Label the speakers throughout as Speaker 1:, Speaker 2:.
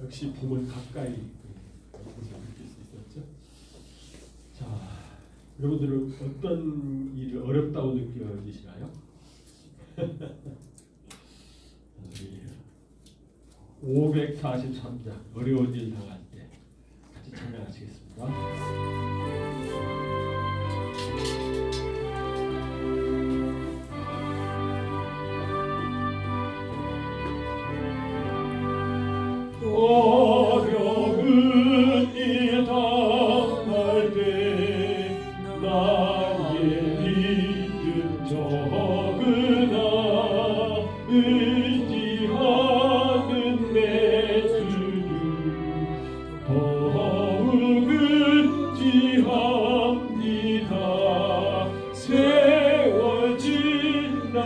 Speaker 1: 역시 봄을 가까이 느낄 수 있었죠. 자, 여러분들은 어떤 일을 어렵다고 느껴지시나요? 543장 어려운 일 당할 때 같이 찬양하시겠습니다. 어려운 일 당할 때 나의 믿음 적으나 의지하는 내 주를 더욱 의지합니다. 세월 지나갈수록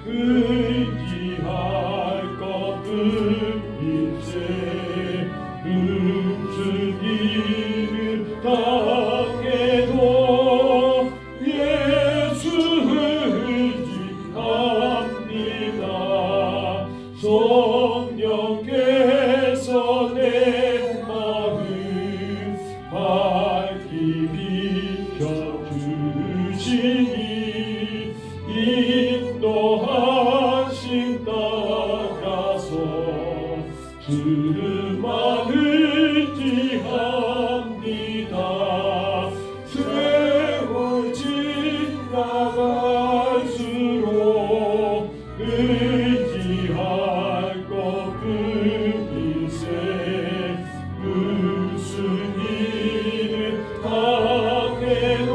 Speaker 1: 의지할 것은 일세 무슨 일을 당해도 예수 의지합니다. 성령께서 내 마음 밝히 비춰주시니 인도하심 따라서 주만 의지합니다. 세월 지나갈수록 의지할 것은 일세 무슨 일을 당해도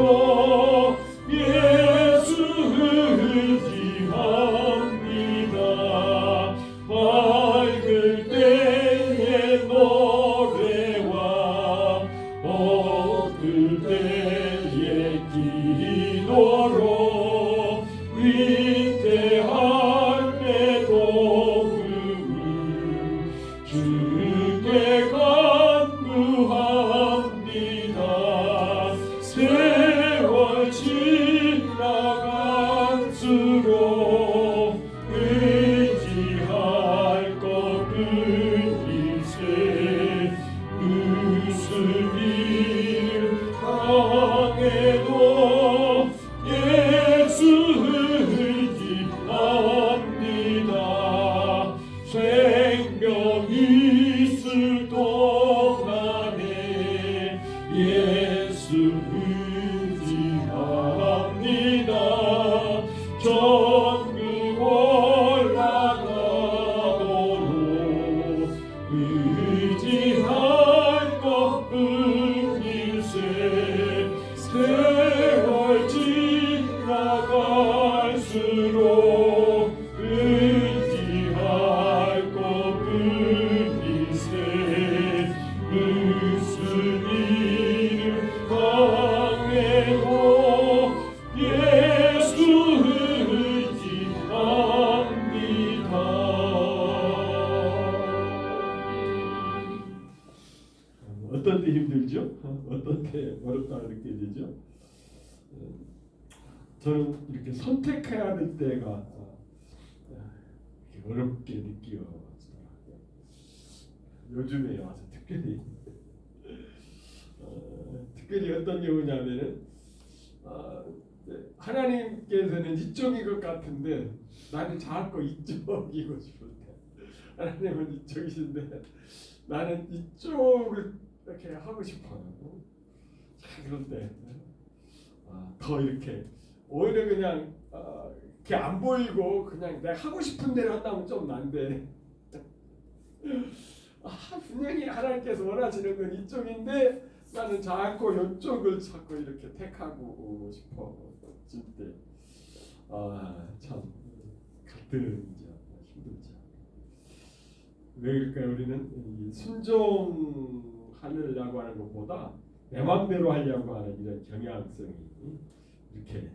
Speaker 1: 예수 의지합니다. 밝을 때의 노래와 어두울 때의 기도로 위태할 때 도움을 주께 간구합니다. 세월 지나갈수록 의지할 것은 일세 무슨 일 당해도 예수 의지합니다. 생명 있을 동안에 예수 의지합니다. 전국 올라가도록 의지할 것뿐 일세 세월 지나갈수록 의지할 것뿐 일세 무슨 일을 당해도 예수 의지합니다. 어떤 때 힘들죠? 어떤 때 어렵다고 느껴지죠? 저는 이렇게 선택해야 될 때가 이렇게 어렵게 느껴져요. 요즘에 와서 특별히 어떤 경우냐면은 하나님께서는 이쪽인 것 같은데 나는 자꾸 이쪽이고 싶을 때 하나님은 이쪽이신데 나는 이쪽을 이렇게 하고 싶어요. 그럴 때 더 이렇게 오히려 그냥 이렇게 안 보이고 그냥 내가 하고 싶은 대로 한다면 좀 난데 분명히 하나님께서 원하시는 건 이쪽인데 나는 자꾸 이쪽을 자꾸 이렇게 택하고 싶어질 때 참 갈등이죠. 힘들죠. 왜 그럴까요? 우리는 순종하려고 하는 것보다 내 마음대로 하려고 하는 이런 경향성이 이렇게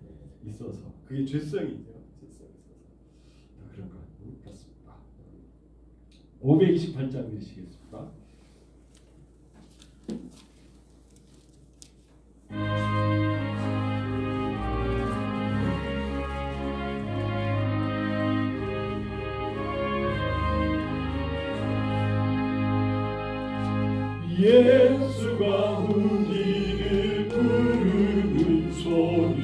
Speaker 1: 있어서 그게 죄성이죠. 죄성이 있어서 그런 것 같습니다. 528장 드리시겠습니다.
Speaker 2: 예수가 우리를 부르는 소리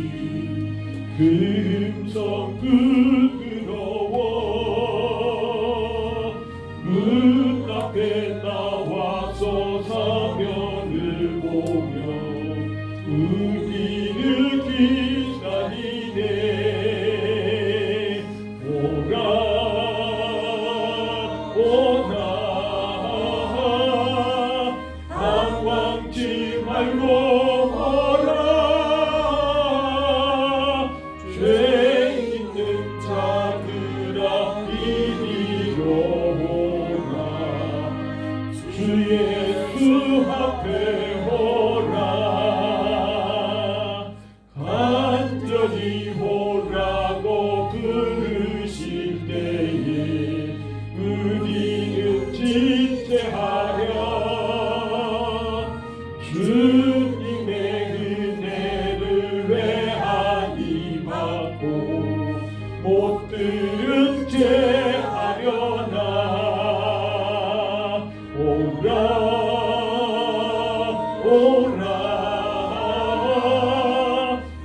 Speaker 2: 그 음성 부끄러워 문 앞에 나와서 사면을 보며 우리를 기다리네 오라 오라 방황치 말고 오라 죄 있는 자들아 이리로 오라 주 예수 앞에 오라 간절히 오라고 부르실 때에 우리는 지체하려 주님의 은혜를 외하니 받고 못 들은 죄 하려나 오라 오라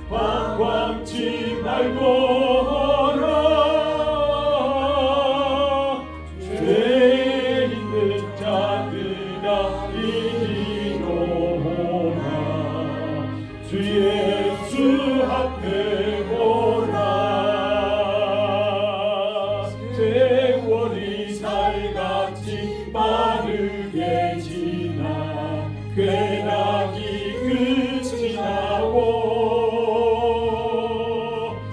Speaker 2: 방황치 말고 오라 죄 있는 자들아 이리로 오라 주 예수 앞에 오라 세월이 살같이 빠르게 지나 쾌락이 끝이 나고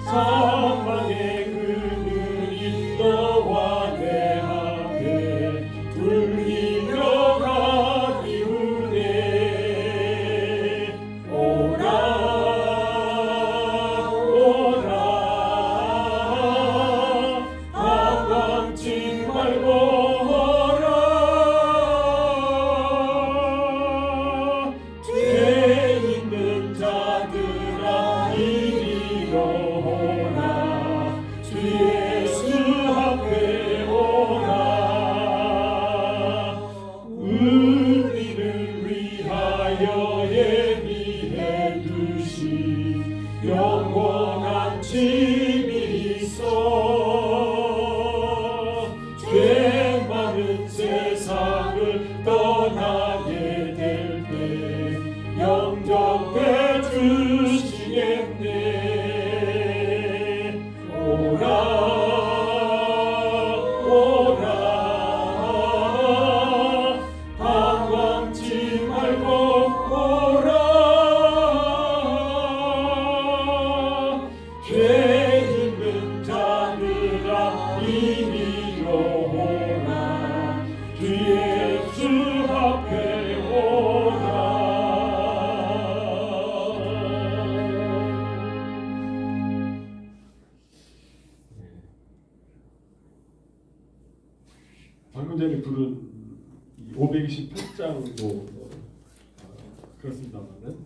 Speaker 2: 사망의 그늘이 너와 내 앞에 울리며 가리우네 오라 오라 방황치 말고 오라 죄 있는 자들아 이리로 오라 주 예수 앞에 오라 우리를 위하여 예비해 두신 영원한 집이 있어 죄 많은 세상을 떠나게 될 때 영접해 주시겠네 오라 오라 방황치 말고 오라 죄 있는 자들아 이리로 오라 주 예수 앞에 오라
Speaker 1: 방금 전에 부른 528장도 그렇습니다만은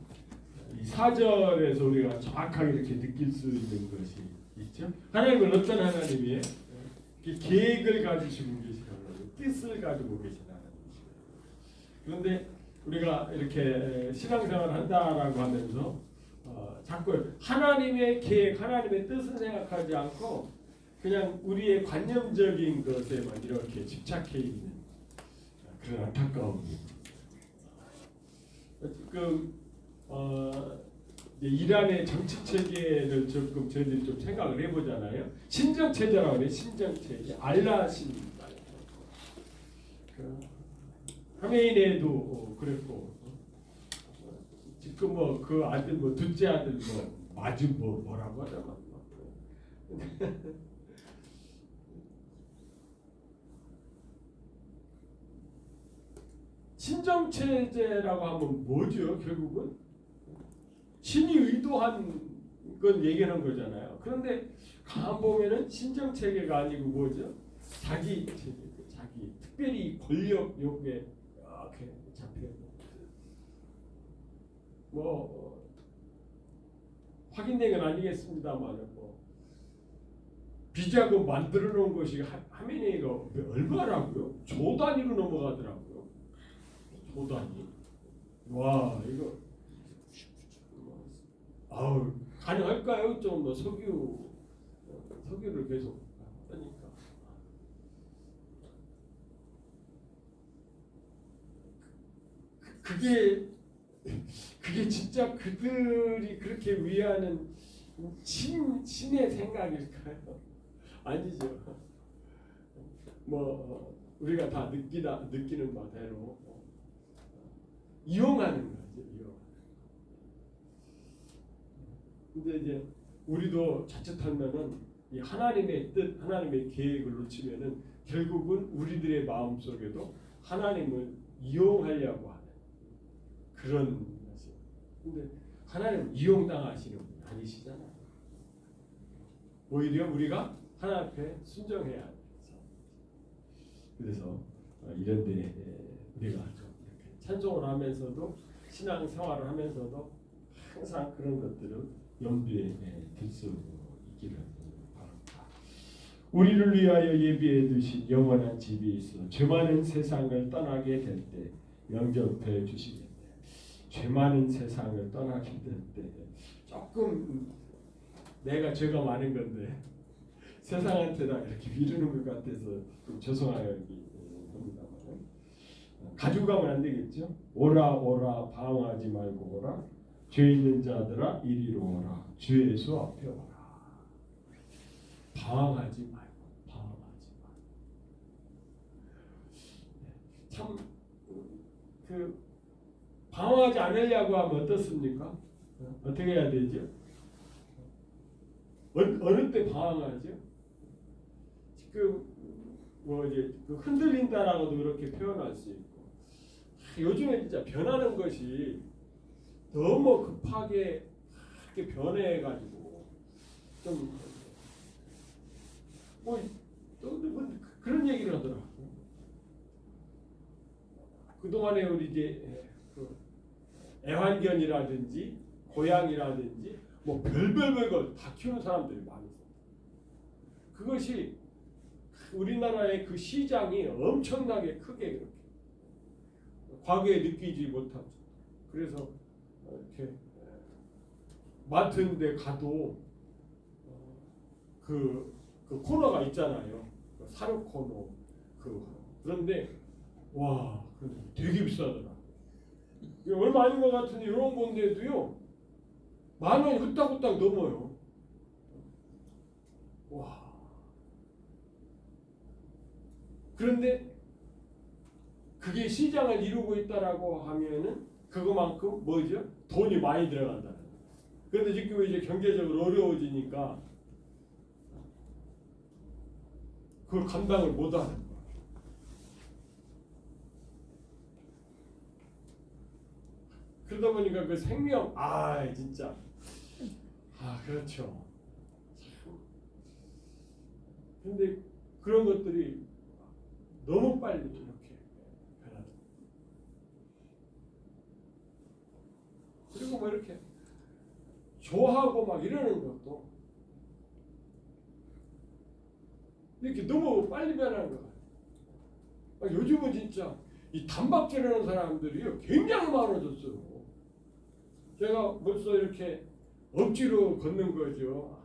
Speaker 1: 이 4절에서 우리가 정확하게 이렇게 느낄 수 있는 것이 있죠. 하나님은 어떤 하나님이에요? 계획을 가지시고 계신 하나님, 뜻을 가지고 계신 하나님이시죠. 그런데 우리가 이렇게 신앙생활을 한다라고 하면서 자꾸 하나님의 계획, 하나님의 뜻을 생각하지 않고 그냥 우리의 관념적인 것에만 이렇게 집착해 있는 그런 안타까움이 지금 이란의 정치 체계를 조금 저희들이 좀 생각을 해보잖아요. 신정 체제라고 해요. 신정 체제, 알라신입니다. 하메이네도 그랬고 지금 뭐 그 아들 뭐 둘째 아들 뭐 마주 뭐라고 하잖아. 신정 체제라고 하면 뭐죠? 결국은 신이 의도한 건 얘기하는 거잖아요. 그런데 가만 보면은 신정 체계가 아니고 뭐죠? 자기 체계, 자기 특별히 권력 욕구에 이렇게 잡혀 뭐 확인된 건 아니겠습니다만 뭐 비자금 만들어 놓은 것이 하메네이가 얼마라고요? 조 단위로 넘어가더라고요. 조 보다니 와 이거 아우 가능할까요? 좀 뭐 석유를 계속 하니까 그게 진짜 그들이 그렇게 위하는 신의 생각일까요? 아니죠. 뭐 우리가 다 느끼는 바대로 이용하는 거죠. 근데 이제 우리도 자칫하면은 이 하나님의 뜻, 하나님의 계획을 놓치면은 결국은 우리들의 마음 속에도 하나님을 이용하려고 하는 그런 것이. 근데 하나님은 이용당하시는 분이 아니시잖아요. 오히려 우리가 하나님 앞에 순종해야 합니다. 그래서 이런데 우리가 좀 이렇게 찬송을 하면서도 신앙 생활을 하면서도 항상 그런 것들을 염두에 둘 수 있기를 바랍니다. 우리를 위하여 예비해 두신 영원한 집이 있어 죄 많은 세상을 떠나게 될 때 영접해 주시겠네. 죄 많은 세상을 떠나게 될 때 조금 내가 죄가 많은 건데 세상한테다 이렇게 미루는 것 같아서 좀 죄송하기 합니다만 가지고 가면 안 되겠죠. 오라 오라 방황하지 말고 오라 죄 있는 자들아 이리로 오라 주의 수 앞에 오라. 방황하지 말고 참 방황하지 않으려고 하면 어떻습니까? 어떻게 해야 되죠? 어느 때 방황하죠? 지금 뭐 이제 흔들린다라고도 그렇게 표현할 수 있고 요즘에 진짜 변하는 것이 너무 급하게 이렇게 변해가지고 좀 뭐 그런 얘기를 하더라고요. 그동안에 우리 이제 애완견이라든지 고양이라든지 뭐 별별 걸 다 키우는 사람들이 많았어요. 그것이 우리나라의 그 시장이 엄청나게 크게 그렇게 과거에 느끼지 못하죠. 그래서 이렇게 마트인데 가도 그 코너가 있잖아요. 사료 코너 그런데 와 되게 비싸더라. 얼마 아닌 것 같은데 이런 건데도요 10,000원이 후딱후딱 넘어요. 와. 그런데 그게 시장을 이루고 있다라고 하면은 그거만큼 뭐죠? 돈이 많이 들어간다는 거예요. 그런데 지금 이제 경제적으로 어려워지니까 그걸 감당을 못하는 거예요. 그러다 보니까 그 생명 진짜 그렇죠. 근데 그런 것들이 너무 빨리 이렇게 변하죠. 그리고 뭐 이렇게 좋아하고 막 이러는 것도 이렇게 너무 빨리 변하는 거예요. 요즘은 진짜 이 단박질하는 사람들이요 굉장히 많아졌어요. 제가 벌써 이렇게 억지로 걷는 거죠.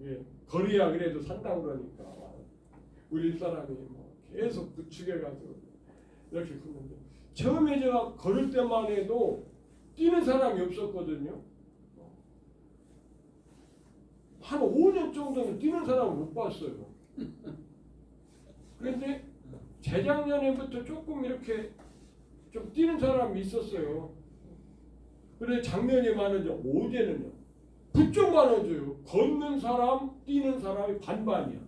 Speaker 1: 예, 거리야 그래도 산다고 그러니까 우리 사람이 뭐 계속 부추겨가지고 이렇게 걷는데 처음에 제가 걸을 때만 해도 뛰는 사람이 없었거든요. 한 5년 정도는 뛰는 사람을 못 봤어요. 그런데 재작년에부터 조금 이렇게 좀 뛰는 사람이 있었어요. 그런데 작년에 많아져 올해는요 부쩍 많아져요. 걷는 사람, 뛰는 사람이 반반이야.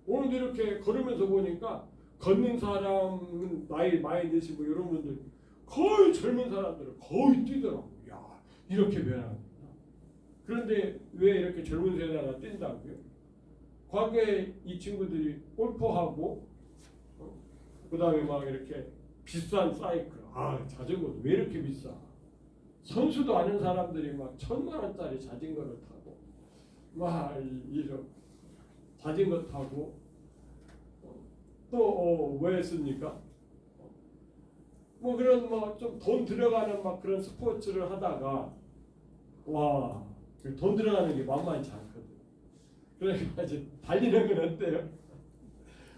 Speaker 1: 오늘도 이렇게 걸으면서 보니까 걷는 사람은 나이 많이 드시고 이런 분들 거의 젊은 사람들은 거의 뛰더라고. 야 이렇게 변하구나. 그런데 왜 이렇게 젊은 세대가 뛴다고요? 과거에 이 친구들이 골프하고 그 다음에 막 이렇게 비싼 사이클 자전거도 왜 이렇게 비싸? 선수도 아는 사람들이 막 1,000,000원짜리 자전거를 타고 막 이런 자전거 타고 또 뭐 했습니까? 뭐 그런 뭐 좀 돈 들어가는 막 그런 스포츠를 하다가 와, 돈 들어가는 게 만만치 않거든. 그러니까 이제 달리는 건 어때요?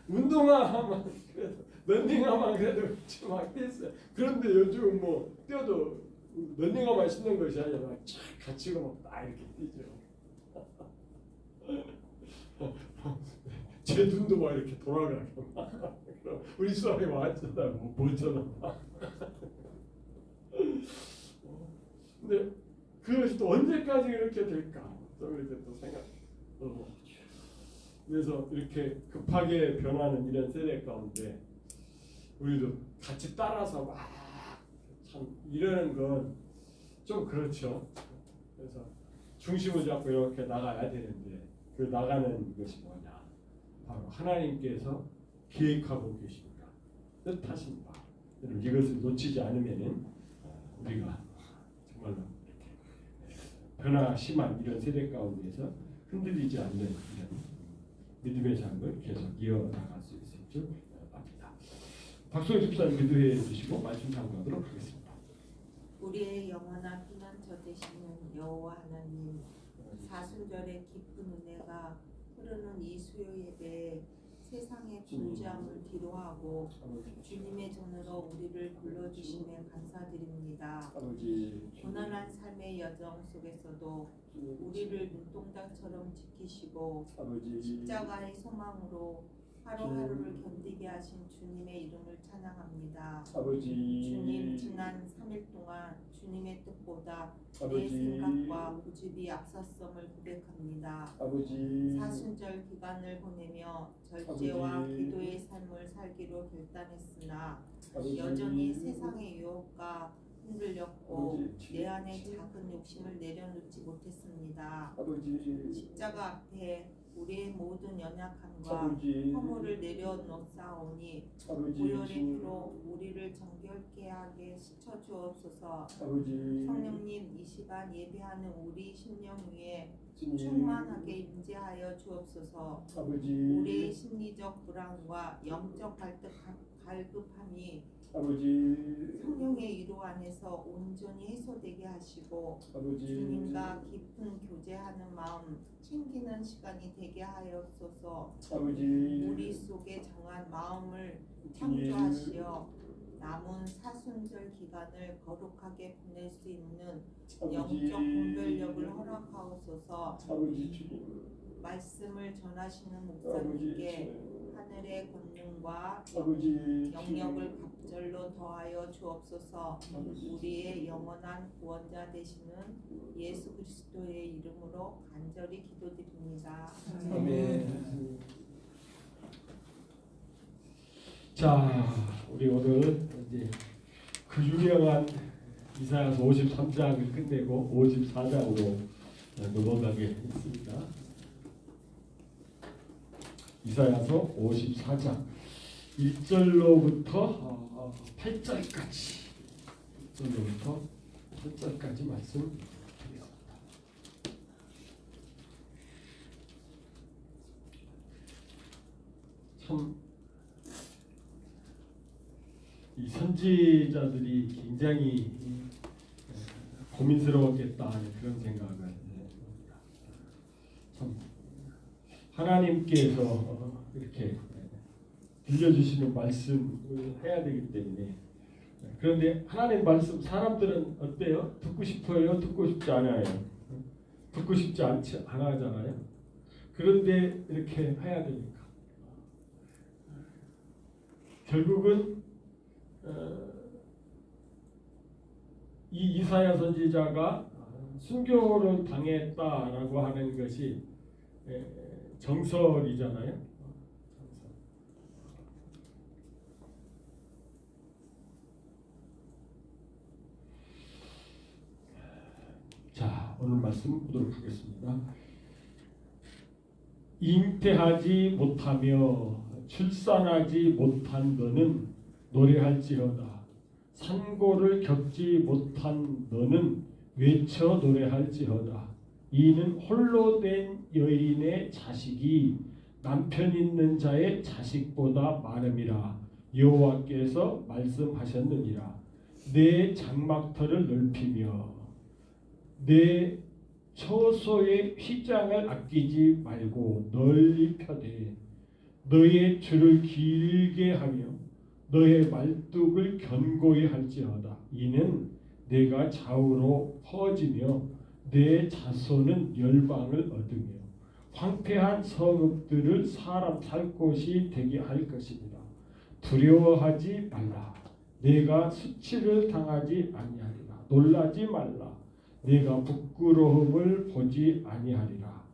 Speaker 1: 운동화만 그래도 런닝화만 그래도 막 뛰었어요. 그런데 요즘 뭐 뛰어도 런닝화만 신는 것이 아니라 막 쫙 갇히고 막 딱 이렇게 뛰죠. 제 눈도 막 이렇게 돌아가고 막 우리 수학이 왔잖아 뭐 보잖아. 근데 그것이 또 언제까지 이렇게 될까? 또 이렇게 또 생각. 그래서 이렇게 급하게 변하는 이런 세대 가운데 우리도 같이 따라서 막 참 이러는 건 좀 그렇죠. 그래서 중심을 잡고 이렇게 나가야 되는데 그 나가는 것이 뭐냐? 바로 하나님께서 계획하고 계십니다. 뜻하십니다. 이것을 놓치지 않으면은 우리가 정말로 이렇게 변화가 심한 이런 세대 가운데서 흔들리지 않는 이런 믿음의 삶을 계속 이어나갈 수 있을 줄 압니다. 박소희 집사님 기도해 주시고 말씀 상고하도록 하겠습니다.
Speaker 3: 우리의 영원한 피난처 되시는 여호와 하나님, 사순절의 깊은 은혜가 흐르는 이 수요 예배에 세상의 분주함을 뒤로하고 주님의 전으로 우리를 불러주심에 감사드립니다. 고난한 삶의 여정 속에서도 우리를 눈동자처럼 지키시고 십자가의 소망으로 하루하루를 견디게 하신 주님의 이름을 찬양합니다. 주님, 지난 3일 동안 주님의 뜻보다 내 생각과 고집이 앞섰음을 고백합니다. 사순절 기간을 보내며 절제와 기도의 삶을 살기로 결단했으나 여전히 세상의 유혹과 흔들렸고 내 안에 작은 욕심을 내려놓지 못했습니다. 십자가 앞에 우리의 모든 연약함과 허물을 내려놓사오니 보혈의 피로 우리를 정결케 하게 씻어주옵소서. 성령님, 이 시간 예배하는 우리 심령 위에 충만하게 임재하여 주옵소서. 우리의 심리적 불안과 영적 갈급함이 성령의 위로 안에서 온전히 해소되게 하시고 주님과 깊은 교제하는 마음 챙기는 시간이 되게 하옵소서. 우리 속에 정한 마음을 창조하시어 남은 사순절 기간을 거룩하게 보낼 수 있는 영적 분별력을 허락하옵소서. 말씀을 전하시는 목사님께 하늘의 권능과 영역을 갑절로 더하여 주옵소서. 우리의 영원한 구원자 되시는 예수 그리스도의 이름으로 간절히 기도드립니다.
Speaker 1: 아멘. 자, 우리 오늘 이제 그 유명한 이사야서 53장을 끝내고 54장으로 넘어가겠습니다. 이사야서 54장 1절로부터 8절까지 1절로부터 8절까지 말씀드리겠습니다. 참 이 선지자들이 굉장히 고민스러웠겠다 하는 그런 생각을 합니다. 참 하나님께서 이렇게 들려주시는 말씀을 해야 되기 때문에 그런데 하나님 말씀 사람들은 어때요? 듣고 싶어요? 듣고 싶지 않아요? 듣고 싶지 않지 않아잖아요. 그런데 이렇게 해야 되니까 결국은 이 이사야 선지자가 순교를 당했다라고 하는 것이 정설이잖아요. 자, 오늘 말씀 보도록 하겠습니다. 잉태하지 못하며 출산하지 못한 너는 노래할지어다. 산고를 겪지 못한 너는 외쳐 노래할지어다. 이는 홀로 된 여인의 자식이 남편 있는 자의 자식보다 많음이라. 여호와께서 말씀하셨느니라. 내 장막터를 넓히며 내 처소의 휘장을 아끼지 말고 널리 펴되 너의 줄을 길게 하며 너의 말뚝을 견고히 할지어다. 이는 내가 좌우로 퍼지며 내 자손은 열방을 얻으며 황폐한 성읍들을 사람 살 곳이 되게 할 것이니라. 두려워하지 말라. 내가 수치를 당하지 아니하리라. 놀라지 말라. 내가 부끄러움을 보지 아니하리라.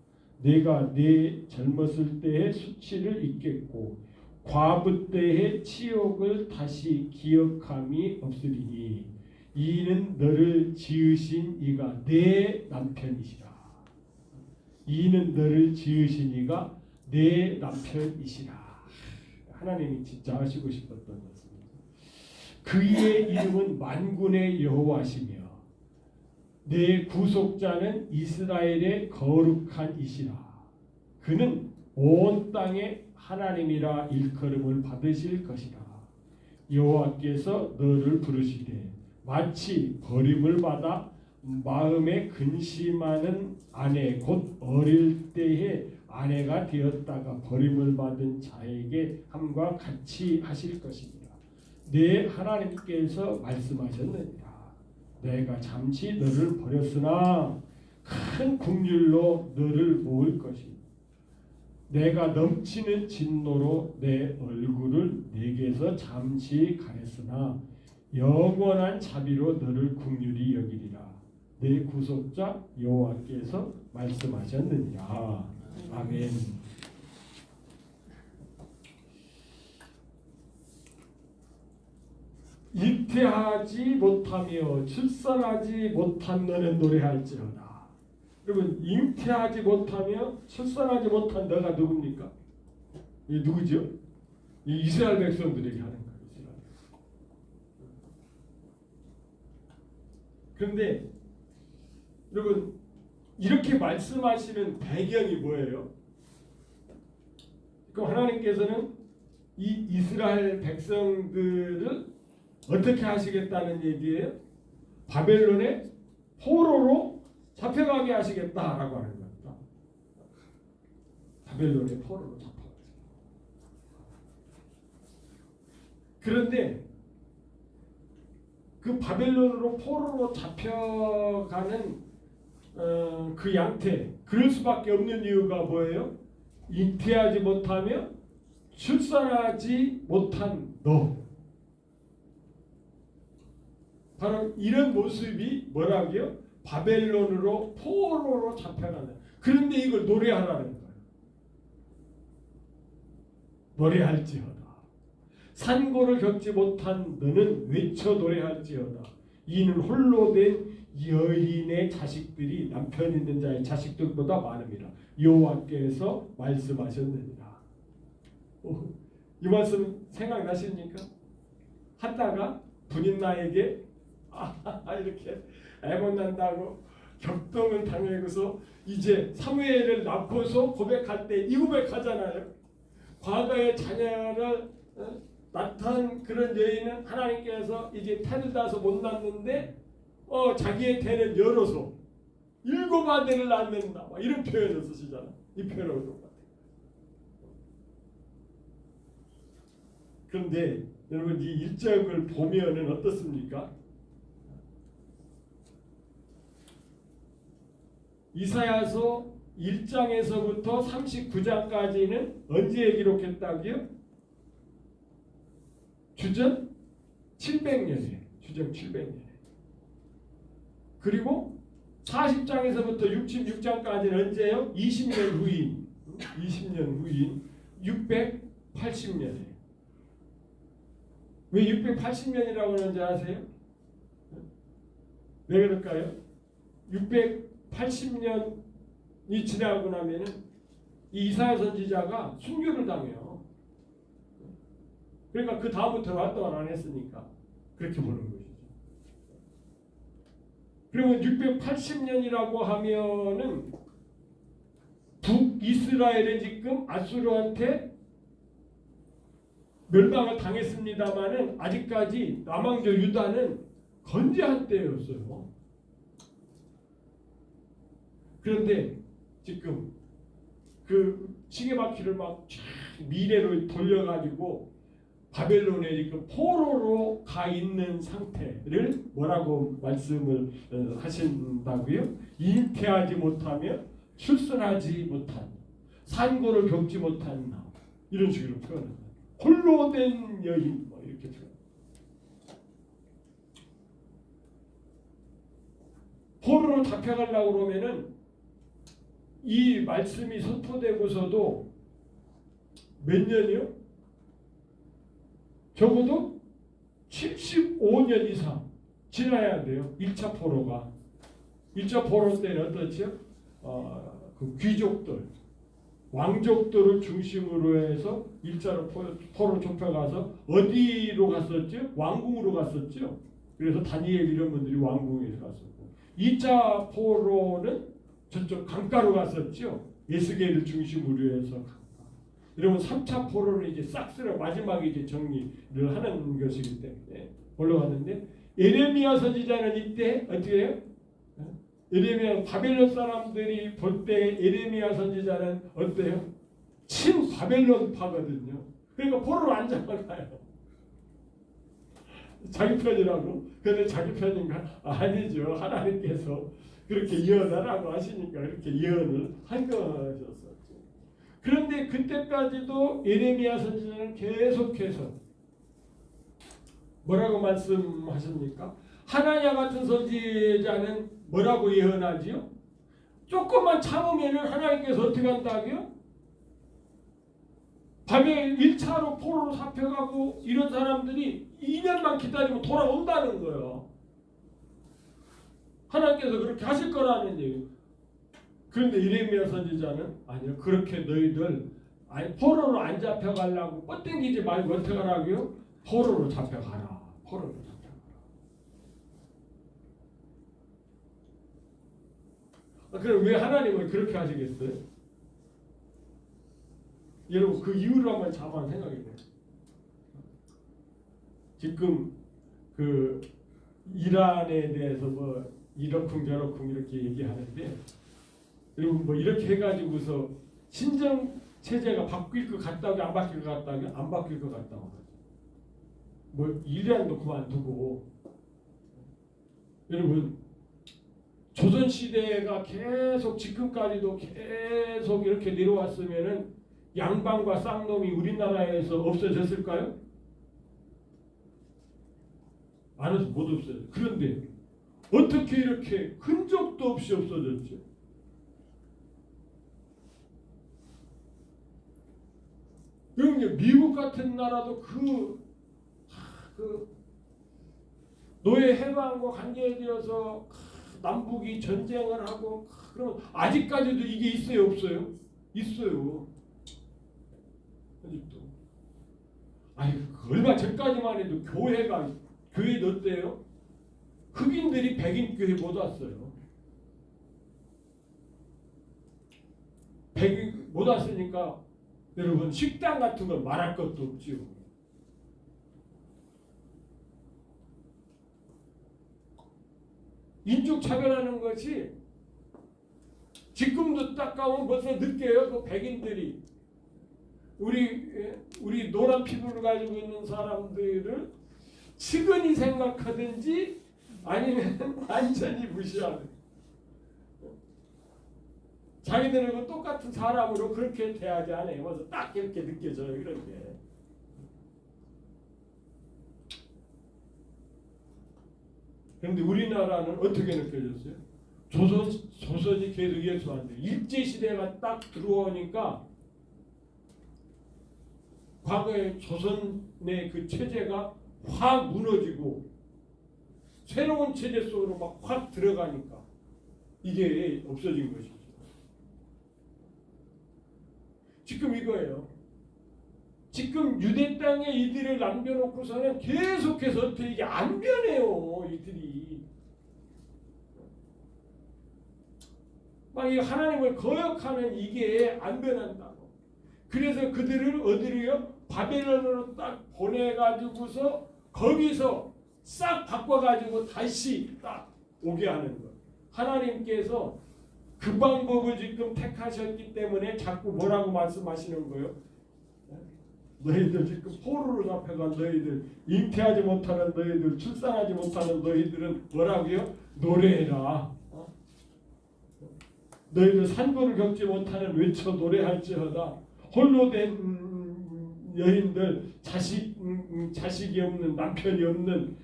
Speaker 1: 내가 네 젊었을 때의 수치를 잊겠고 과부 때의 치욕을 다시 기억함이 없으리니 이는 너를 지으신 이가 내 남편이시라. 이는 너를 지으신 이가 내 남편이시라. 하나님이 진짜 하시고 싶었던 것입니다. 그의 이름은 만군의 여호와시며 내 구속자는 이스라엘의 거룩한 이시라. 그는 온 땅의 하나님이라 일컬음을 받으실 것이라. 여호와께서 너를 부르시되 마치 버림을 받아 마음에 근심하는 아내 곧 어릴 때의 아내가 되었다가 버림을 받은 자에게 함과 같이 하실 것이니라. 내 하나님께서 말씀하셨느니라. 내가 잠시 너를 버렸으나 큰 긍휼로 너를 모을 것이니 내가 넘치는 진노로 내 얼굴을 내게서 잠시 가렸으나 영원한 자비로 너를 긍휼히 여기리라. 내 구속자 여호와께서 말씀하셨느니라. 아멘. 잉태하지 못하며 출산하지 못한 너는 노래할지어다. 여러분, 잉태하지 못하며 출산하지 못한 너가 누굽니까? 이 누구죠? 이 이스라엘 백성들에게 하는 거예요. 이스라엘. 그런데 여러분, 이렇게 말씀하시는 배경이 뭐예요? 그럼 하나님께서는 이 이스라엘 백성들을 어떻게 하시겠다는 얘기예요? 바벨론의 포로로 잡혀가게 하시겠다라고 하는 겁니다. 바벨론의 포로로 잡혀가게. 그런데 그 바벨론으로 포로로 잡혀가는 그 양태, 그럴 수밖에 없는 이유가 뭐예요? 잉태하지 못하며 출산하지 못한 너. 바로 이런 모습이 뭐라고요? 바벨론으로 포로로 잡혀가는. 그런데 이걸 노래하라는 거예요. 노래할지어다. 산고를 겪지 못한 너는 외쳐 노래할지어다. 이는 홀로 된 여인의 자식들이 남편 있는 자의 자식들보다 많음이라. 여호와께서 말씀하셨느니라. 이 말씀 생각나십니까? 하다가 분인 나에게 이렇게 애못 난다고 격동을 당하고서 이제 사무엘을 낳고서 고백할 때 이 고백하잖아요. 과거의 자녀를 낳던 그런 여인은 하나님께서 이제 태를 다서 못 낳는데 자기의 태를 열어서 7 아들을 낳는다. 이런 표현을 쓰시잖아. 이 표현하고 똑같아요. 그런데 여러분, 이 1절을 보면은 어떻습니까? 이사야서 1장에서부터 39장까지는 언제 기록했다고요? 주전 700년에. 주전 700년에. 그리고 40장에서부터 66장까지는 언제요? 20년 후인. 20년 후인 680년에. 왜 680년이라고 하는지 아세요? 왜 그럴까요? 680년이 지나고 나면은 이 이사야 선지자가 순교를 당해요. 그러니까 그 다음부터 활동을 안 했으니까 그렇게 보는 것이죠. 그러면 680년이라고 하면은 북이스라엘은 지금 아수르한테 멸망을 당했습니다마는 아직까지 남왕조 유다는 건재한 때였어요. 그런데 지금 그 시계바퀴를 막 미래로 돌려가지고 바벨론에 지금 포로로 가 있는 상태를 뭐라고 말씀을 하신다고요? 잉태하지 못하며 출산하지 못한, 산고를 겪지 못한 나, 이런 식으로 표현합니다. 홀로 된 여인, 뭐 이렇게 표현. 포로로 잡혀가려고 그러면은 이 말씀이 선포되고서도 몇 년이요? 적어도 75년 이상 지나야 돼요. 1차 포로가. 1차 포로 때는 어떻죠? 그 귀족들, 왕족들을 중심으로 해서 1차로 포로 좁혀가서 어디로 갔었죠? 왕궁으로 갔었죠. 그래서 다니엘 이런 분들이 왕궁에서 갔었고, 2차 포로는 저쪽 강가로 갔었죠. 에스겔을 중심으로 해서 강가. 이러면 3차 포로를 이제 싹 쓸어 마지막에 이제 정리를 하는 것이기 때문에 올라갔는데, 예레미야 선지자는 이때 어떻게 해요? 예레미야, 바벨론 사람들이 볼 때 예레미야 선지자는 어때요? 친 바벨론파거든요. 그러니까 포로로 안 잡아가요. 자기 편이라고. 근데 자기 편인가? 아니죠. 하나님께서 그렇게 예언하라고 하시니까 그렇게 예언을 한 것이었었죠. 그런데 그때까지도 예레미야 선지자는 계속해서 뭐라고 말씀하십니까? 하나냐 같은 선지자는 뭐라고 예언하지요? 조금만 참으면 하나님께서 어떻게 한다고요? 밤에 1차로 포로로 잡혀가고 이런 사람들이 2년만 기다리면 돌아온다는 거예요. 하나님께서 그렇게 하실 거라는 얘기예요. 그런데 예레미야 선지자는 아니요, 그렇게 너희들 포로로 안 잡혀가려고 뻗땡기지 말고 어떻게 하라고요? 포로로 잡혀가라. 포로로 잡혀가라. 그럼 왜 하나님은 그렇게 하시겠어요? 여러분 그 이유를 한번 잠깐 생각해 보세요. 지금 그 이란에 대해서 뭐 이러쿵 저러쿵 이렇게 얘기하는데, 여러분 뭐 이렇게 해가지고서 신정 체제가 바뀔 것 같다고 안 바뀔 것 같다고 안 바뀔 것 같다고 하죠. 뭐 이란도 그만두고, 여러분 조선 시대가 계속 지금까지도 계속 이렇게 내려왔으면은 양반과 쌍놈이 우리나라에서 없어졌을까요? 못 없어요. 그런데 어떻게 이렇게 흔적도 없이 없어졌죠? 여러분 미국 같은 나라도 그 노예 해방과 관계되어서 남북이 전쟁을 하고, 그럼 아직까지도 이게 있어요, 없어요? 있어요. 아직도. 아니 얼마 전까지만 해도 교회도 어때요? 흑인들이 백인 교회 못 왔어요. 백인 못 왔으니까 여러분 식당 같은 건 말할 것도 없지요. 인종 차별하는 것이 지금도 딱 가면 벌써 느껴요. 그 백인들이 우리 노란 피부를 가지고 있는 사람들을 측은히 생각하든지 아니면 완전히 무시하는, 자기들하고 똑같은 사람으로 그렇게 대하지 않아요. 그래서 딱 이렇게 느껴져요. 이런 게. 그런데 우리나라는 어떻게 느껴졌어요? 조선이 계속 이어서왔는데 일제시대가 딱 들어오니까 과거에 조선의 그 체제가 확 무너지고 새로운 체제 속으로 막 확 들어가니까 이게 없어진 것이죠. 지금 이거예요. 지금 유대 땅에 이들을 남겨놓고서는 계속해서 어떻게 이게 안 변해요. 이들이 막 이 하나님을 거역하는 이게 안 변한다고. 그래서 그들을 어디로요? 바벨론으로 딱 보내가지고서 거기서 싹 바꿔가지고 다시 딱 오게 하는 거예요. 하나님께서 그 방법을 지금 택하셨기 때문에 자꾸 뭐라고 말씀하시는 거예요? 너희들 지금 포로로 잡혀간 너희들, 잉태하지 못하는 너희들, 출산하지 못하는 너희들은 뭐라고요? 노래해라. 너희들 산고를 겪지 못하는 외쳐 노래할지어다. 홀로 된 여인들, 자식이 없는, 남편이 없는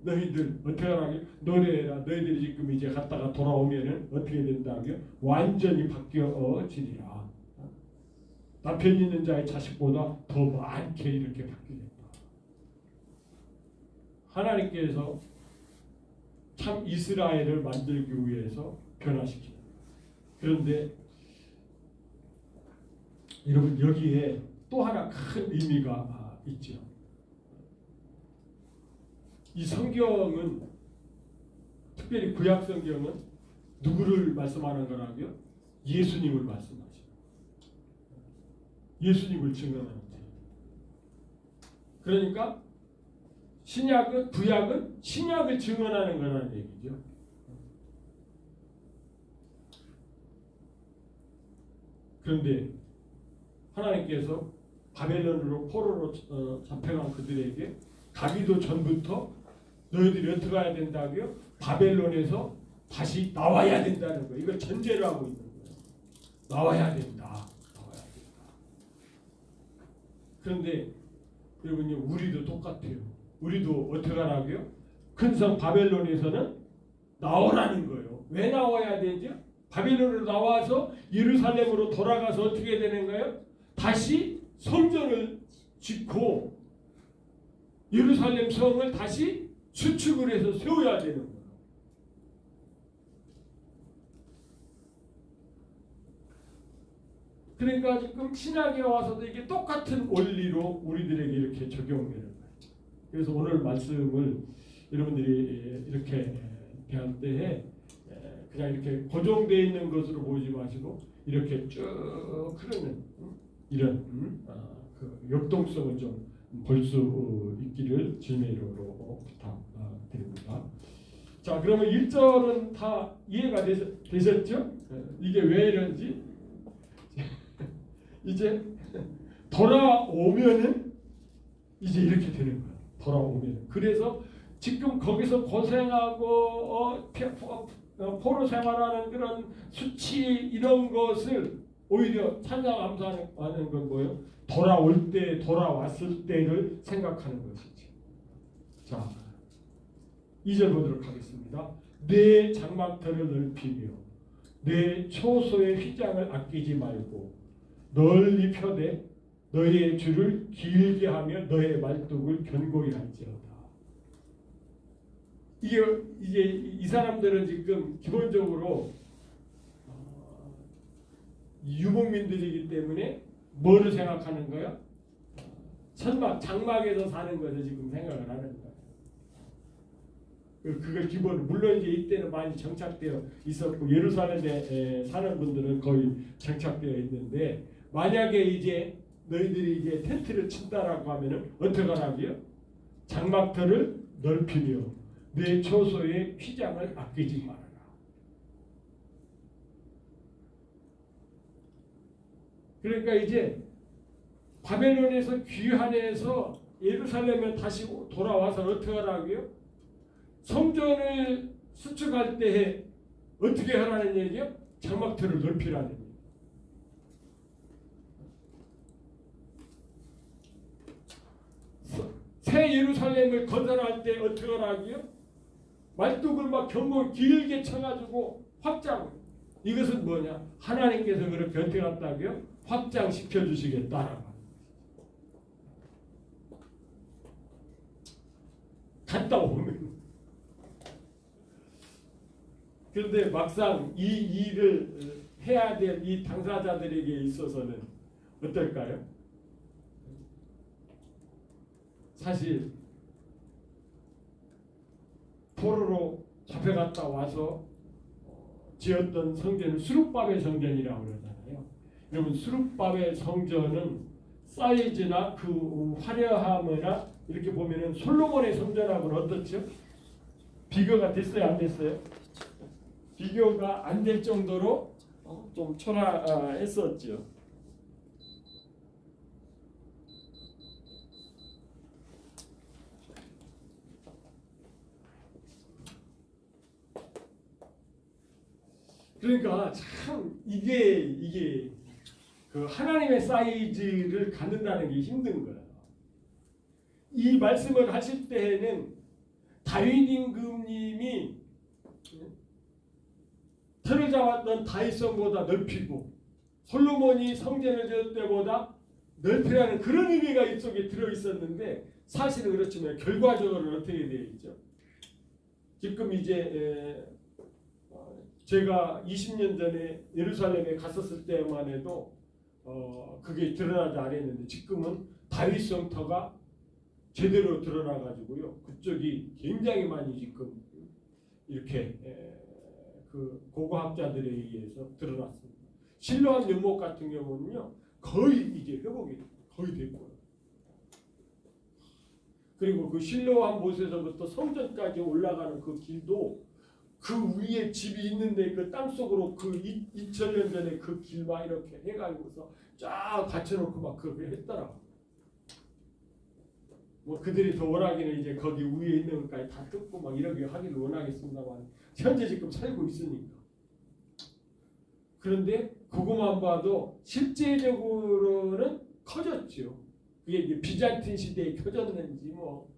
Speaker 1: 너희들 어떻게 하라고요? 노래해라. 너희들이 지금 이제 갔다가 돌아오면은 어떻게 된다고요? 완전히 바뀌어지리라. 남편 있는 자의 자식보다 더 많게 이렇게 바뀌겠다. 하나님께서 참 이스라엘을 만들기 위해서 변화시킵니다. 그런데 여러분 여기에 또 하나 큰 의미가 있죠. 이 성경은 특별히 구약 성경은 누구를 말씀하는 거라고요? 예수님을 말씀하죠. 예수님을 증언하는 거예요. 그러니까 신약은 구약은 신약을 증언하는 거라는 얘기죠. 그런데 하나님께서 바벨론으로 포로로 잡혀간 그들에게 가기도 전부터 너희들이 어떻게 해야 된다고요? 바벨론에서 다시 나와야 된다는 거예요. 이걸 전제로 하고 있는 거예요. 나와야 된다. 그런데 여러분요, 우리도 똑같아요. 우리도 어떻게 하라고요? 큰 성 바벨론에서는 나오라는 거예요. 왜 나와야 되죠? 바벨론으로 나와서 예루살렘으로 돌아가서 어떻게 되는 거예요? 다시 성전을 짓고 예루살렘 성을 다시 수축을 해서 세워야 되는 거예요. 그러니까 지금 신약에 와서도 이게 똑같은 원리로 우리들에게 이렇게 적용되는 거예요. 그래서 오늘 말씀을 여러분들이 이렇게 대할 때에 그냥 이렇게 고정되어 있는 것으로 보지 마시고 이렇게 쭉 흐르는 이런 그 역동성을 좀 볼 수 있기를 주님으로 부탁드립니다. 자, 그러면 1절은 다 이해가 되셨죠? 이게 왜 이런지 이제 돌아오면은 이제 이렇게 되는 거예요. 돌아오면. 그래서 지금 거기서 고생하고 포로 생활하는 그런 수치 이런 것을 오히려 찬양 감사하는 건 뭐예요? 돌아올 때, 돌아왔을 때를 생각하는 것이죠. 자, 2절 보도록 하겠습니다. 내 장막터를 넓히며 내 초소의 휘장을 아끼지 말고 널리 펴되 너의 줄을 길게 하며 너의 말뚝을 견고히 할지어다. 이게 이제 이 사람들은 지금 기본적으로 유목민들이기 때문에 뭐를 생각하는 거예요? 장막에서 사는 것을 지금 생각을 하는 거예요. 그걸 기본, 물론 이제 이때는 많이 정착되어 있었고 예루살렘에 사는 분들은 거의 정착되어 있는데 만약에 이제 너희들이 이제 텐트를 친다라고 하면은 어떻게 하라고요? 장막터를 넓히며 내 초소의 휘장을 아끼지 말아라. 그러니까 이제 바벨론에서 귀환해서 예루살렘에 다시 돌아와서 어떻게 하라고요? 성전을 수축할 때 어떻게 하라는 얘기요? 장막터를 넓히라는 얘기예요. 새 예루살렘을 건설할 때 어떻게 하라고요? 말뚝을 막 견고 길게 쳐가지고 확장. 이것은 뭐냐? 하나님께서 그렇게 어떻게 했다고요? 확장시켜 주시겠다라고. 갔다 오면. 그런데 막상 이 일을 해야 될 이 당사자들에게 있어서는 어떨까요? 사실 포로로 잡혀갔다 와서 지었던 성전은 수룹바벨 성전이라고 그러잖아요. 여러분 수룹바벨 성전은 사이즈나 그 화려함이나 이렇게 보면은 솔로몬의 성전하고는 어떻죠? 비교가 됐어요, 안 됐어요? 비교가 안 될 정도로 좀 초라했었죠. 그러니까 참 이게 그 하나님의 사이즈를 갖는다는 게 힘든 거예요. 이 말씀을 하실 때에는 다윗 임금님이 터를 잡았던 다윗성보다 넓히고 솔로몬이 성전을 지을 때보다 넓히라는 그런 의미가 이 속에 들어 있었는데 사실은 그렇지만 결과적으로는 어떻게 되어 있죠? 지금 이제 제가 20년 전에 예루살렘에 갔었을 때만 해도 그게 드러나지 않았는데 지금은 다윗 성터가 제대로 드러나 가지고요. 그쪽이 굉장히 많이 지금 이렇게 그 고고학자들에 의해서 드러났습니다. 실로암 연못 같은 경우는요. 거의 이제 회복이 거의 됐고요. 그리고 그 실로암 못에서부터 성전까지 올라가는 그 길도 그 위에 집이 있는데 그 땅속으로 그 2000년 전에 그 길만 이렇게 해가지고서 쫙 받쳐놓고 막 그렇게 했더라고. 뭐 그들이 더 원하기는 이제 거기 위에 있는 것까지 다 뜯고 막 이렇게 하기를 원하겠습니다만 현재 지금 살고 있으니까. 그런데 그것만 봐도 실제적으로는 커졌죠. 그게 이제 비잔틴 시대에 커졌는지 뭐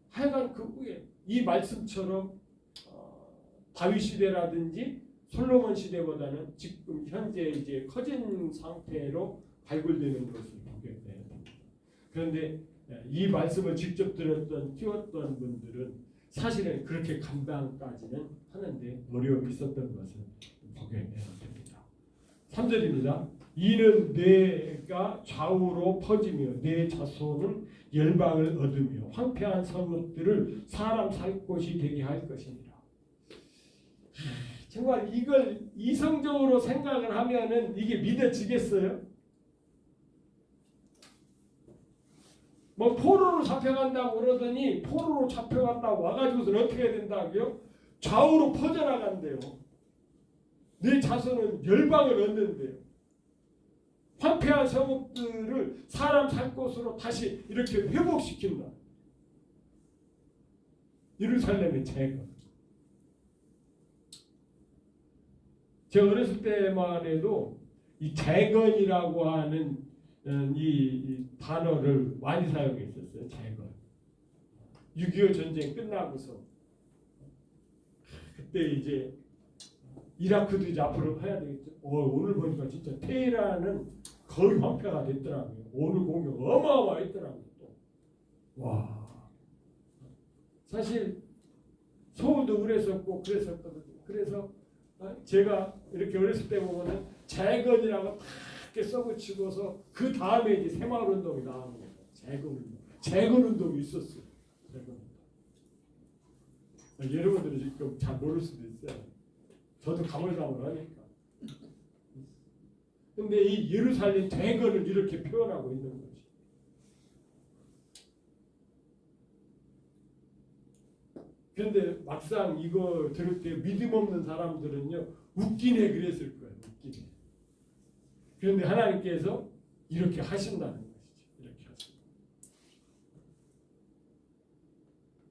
Speaker 1: 하여간 그 후에 이 말씀처럼 다윗 시대라든지 솔로몬 시대보다는 지금 현재 이제 커진 상태로 발굴되는 것을 보게 돼요. 그런데 이 말씀을 직접 들었던 키웠던 분들은 사실은 그렇게 감당까지는 하는데 어려움이 있었던 것을 보게 됩니다. 3절입니다. 이는 내가 좌우로 퍼지며 내 자손은 열방을 얻으며 황폐한 성읍들을 사람 살 곳이 되게 할 것이니라. 정말 이걸 이성적으로 생각을 하면은 이게 믿어지겠어요? 뭐 포로로 잡혀간다고 그러더니 포로로 잡혀갔다고 와가지고서는 어떻게 해야 된다고요? 좌우로 퍼져나간대요. 내 자손은 열방을 얻는데요. 황폐한 성읍들을 사람 살 곳으로 다시 이렇게 회복시킨다. 예루살렘의 재건. 제가 어렸을 때만 해도 이 재건이라고 하는 이 단어를 많이 사용했었어요. 재건. 6.25 전쟁 끝나고서 그때 이제 이라크도 이제 앞으로 해야 되겠죠. 오늘 보니까 진짜 테헤란은 거의 황폐가 됐더라고요. 오늘 공격 어마어마했더라고요. 또. 와. 사실 서울도 그랬었고 그랬었거든요. 그래서 제가 이렇게 어렸을 때 보면은 재건이라고 딱 이렇게 써붙이고서 그 다음에 이제 새마을운동이 나오는 거예요. 재건운동이 있었어요. 재건운동. 여러분들은 지금 잘 모를 수도 있어요. 저도 가물가물하니까. 근데 이 예루살렘 재건을 이렇게 표현하고 있는 거지. 그런데 막상 이거 들을 때 믿음 없는 사람들은요 웃기네 그랬을 거예요. 웃기네. 그런데 하나님께서 이렇게 하신다는 것이죠. 이렇게 하신다.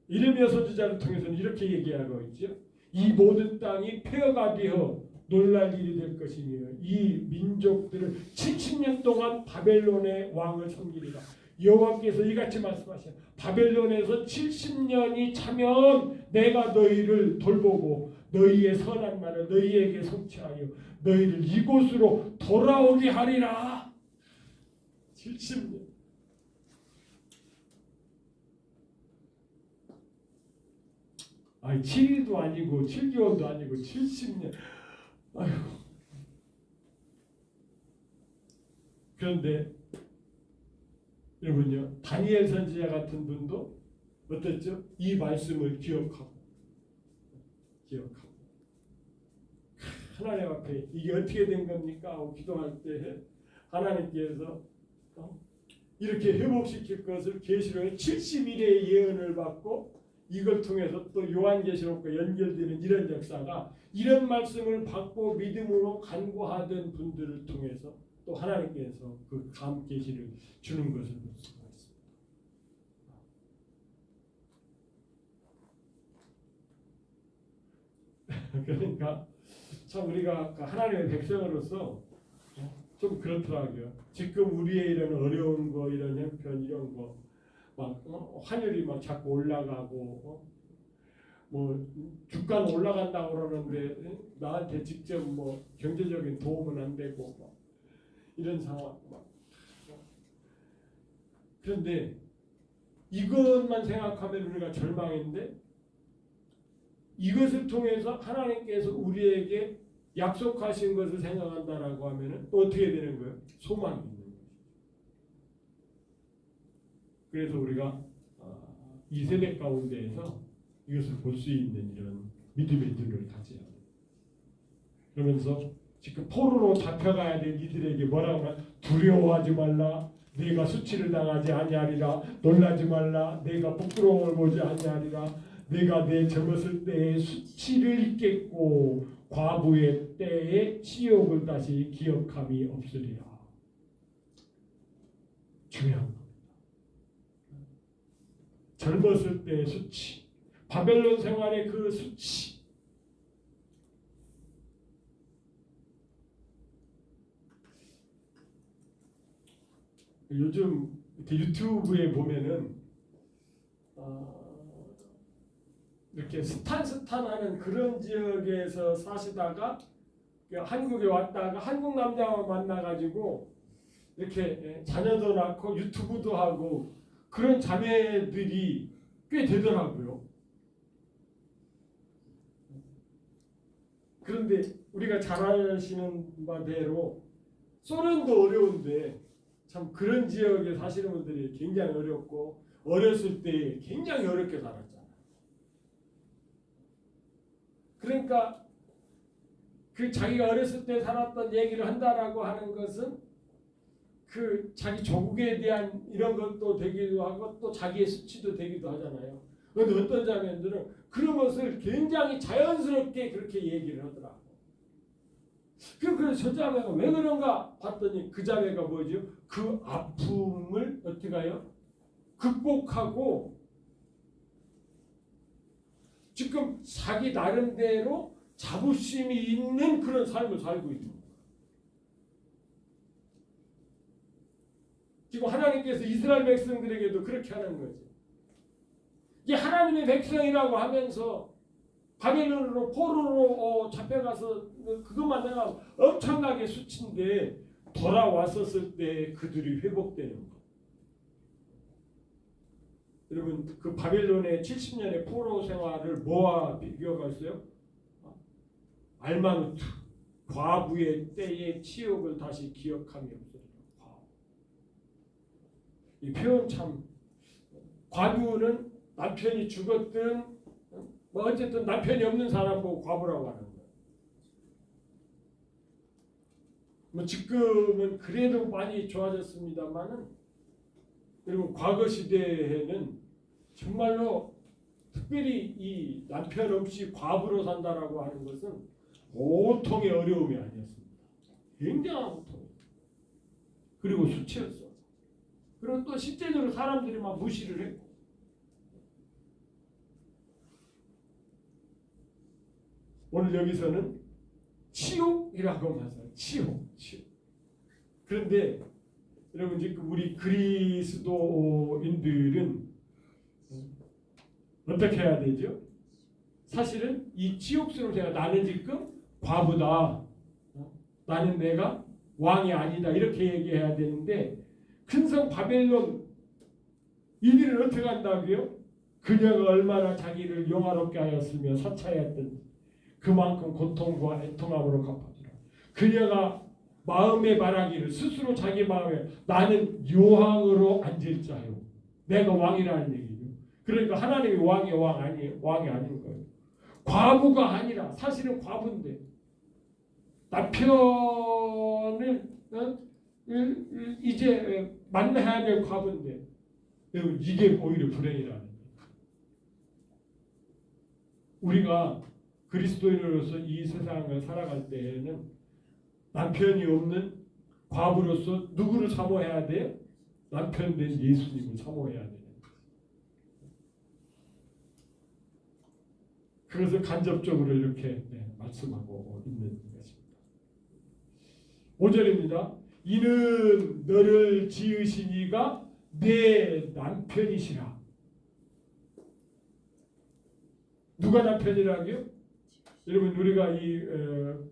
Speaker 1: 이레미야 선지자를 통해서는 이렇게 얘기하고 있죠. 이 모든 땅이 폐허가 되어 놀랄 일이 될 것이며 이 민족들을 70년 동안 바벨론의 왕을 섬기리라. 여호와께서 이같이 말씀하시오. 바벨론에서 70년이 차면 내가 너희를 돌보고 너희의 선한 말을 너희에게 성취하여 너희를 이곳으로 돌아오게 하리라. 70년. 아니 7일도 아니고 7개월도 아니고 70년. 아이고. 그런데 여러분요, 다니엘 선지자 같은 분도 어땠죠? 이 말씀을 기억하고 하나님 앞에 이게 어떻게 된 겁니까? 하고 기도할 때 하나님께서 이렇게 회복시킬 것을 계시록의 70일의 예언을 받고 이걸 통해서 또 요한계시록과 연결되는 이런 역사가 이런 말씀을 받고 믿음으로 간구하던 분들을 통해서 또 하나님께서 그 감 계시를 주는 것을 볼 수가 있습니다. 그러니까 참 우리가 하나님의 백성으로서 좀 그렇더라고요. 지금 우리의 이런 어려운 거, 이런 형편, 이런 거, 막 환율이 막 자꾸 올라가고, 뭐 주가는 올라간다고 그러는데 나한테 직접 뭐 경제적인 도움은 안 되고, 막 이런 상황. 그런데 이것만 생각하면 우리가 절망인데 이것을 통해서 하나님께서 우리에게 약속하신 것을 생각한다라고 하면은 또 어떻게 되는 거예요? 소망이 있는 거예요. 그래서 우리가 이 세대 가운데에서 이것을 볼 수 있는 이런 믿음의 눈을 가져야 돼요. 그러면서 지금 포로로 잡혀가야 될 이들에게 뭐라고 하나? 두려워하지 말라. 내가 수치를 당하지 아니하리라. 놀라지 말라. 내가 부끄러움을 보지 아니하리라. 내가 내 젊었을 때의 수치를 잊겠고 과부의 때의 치욕을 다시 기억함이 없으리라. 중요한 겁니다. 젊었을 때의 수치, 바벨론 생활의 그 수치. 요즘 이렇게 유튜브에 보면은 이렇게 스탄하는 그런 지역에서 사시다가 한국에 왔다가 한국 남자와 만나가지고 이렇게 자녀도 낳고 유튜브도 하고 그런 자매들이 꽤 되더라고요. 그런데 우리가 잘 아시는 바대로 소련도 어려운데 참 그런 지역에 사시는 분들이 굉장히 어렵고 어렸을 때 굉장히 어렵게 살았잖아요. 그러니까 그 자기가 어렸을 때 살았던 얘기를 한다라고 하는 것은 그 자기 조국에 대한 이런 것도 되기도 하고 또 자기의 수치도 되기도 하잖아요. 그런데 어떤 자매들은 그런 것을 굉장히 자연스럽게 그렇게 얘기를 하더라고. 그래서 저 자매가 왜 그런가 봤더니 그 자매가 뭐죠? 그 아픔을 어떻게 해요? 극복하고 지금 자기 나름대로 자부심이 있는 그런 삶을 살고 있는 거예요. 지금 하나님께서 이스라엘 백성들에게도 그렇게 하는 거죠. 이게 하나님의 백성이라고 하면서 바벨론으로 포로로 잡혀가서 그것만 내가 엄청나게 수치인데 돌아왔었을 때 그들이 회복되는 거예요. 여러분 그 바벨론의 70년의 포로 생활을 뭐와 비교가 있어요? 알마누트 과부의 때의 치욕을 다시 기억함이 없어요. 이 표현 참 과부는 남편이 죽었든 뭐 어쨌든 남편이 없는 사람 보고 과부라고 하는 거예요. 뭐 지금은 그래도 많이 좋아졌습니다만은 그리고 과거 시대에는 정말로 특별히 이 남편 없이 과부로 산다라고 하는 것은 보통의 어려움이 아니었습니다. 굉장한 고통. 그리고 수치였어. 그리고 또 실제적으로 사람들이 막 무시를 했고. 오늘 여기서는 치욕이라고 말해요. 치욕. 그런데 여러분 지금 우리 그리스도인들은 어떻게 해야 되죠? 사실은 이 치욕스러운 생각, 나는 지금 과부다. 나는 내가 왕이 아니다. 이렇게 얘기해야 되는데 큰성 바벨론 이들은 어떻게 한다고요? 그녀가 얼마나 자기를 영화롭게 하였으며 사차했던 그만큼 고통과 애통함으로 갚아주라. 그녀가 마음에 말하기를 스스로 자기 마음에 나는 요왕으로 앉을 자요. 내가 왕이라는 얘기죠. 그러니까 하나님이 왕이 왕 아니에요. 왕이 아닌 거예요. 과부가 아니라 사실은 과부인데 남편을 이제 만나야 될 과거인데 여러분 이게 오히려 불행이라는 거예요. 우리가 그리스도인으로서 이 세상을 살아갈 때에는 남편이 없는 과부로서 누구를 사모해야 돼요? 남편 된 예수님을 사모해야 돼요. 그래서 간접적으로 이렇게 말씀하고 있는 것입니다. 5절입니다. 이는 너를 지으신 이가 내 남편이시라. 누가 남편이라고요? 여러분 우리가 이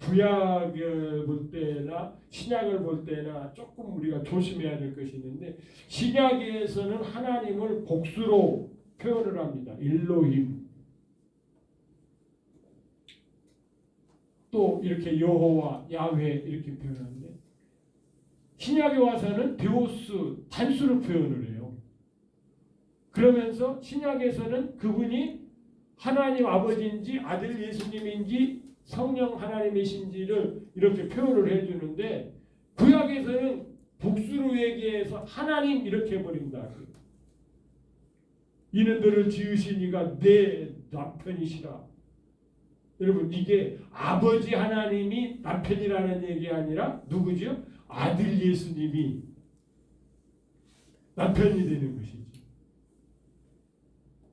Speaker 1: 구약을 볼 때나 신약을 볼 때나 조금 우리가 조심해야 될 것이 있는데 신약에서는 하나님을 복수로 표현을 합니다. 일로힘. 또 이렇게 여호와, 야훼 이렇게 표현하는데 신약에 와서는 데오스 단수로 표현을 해요. 그러면서 신약에서는 그분이 하나님 아버지인지 아들 예수님인지 성령 하나님이신지를 이렇게 표현을 해주는데 구약에서는 복수로 얘기해서 하나님 이렇게 해버린다. 이는 너를 지으신 이가 내 남편이시라. 여러분 이게 아버지 하나님이 남편이라는 얘기 아니라 누구죠? 아들 예수님이 남편이 되는 것이죠.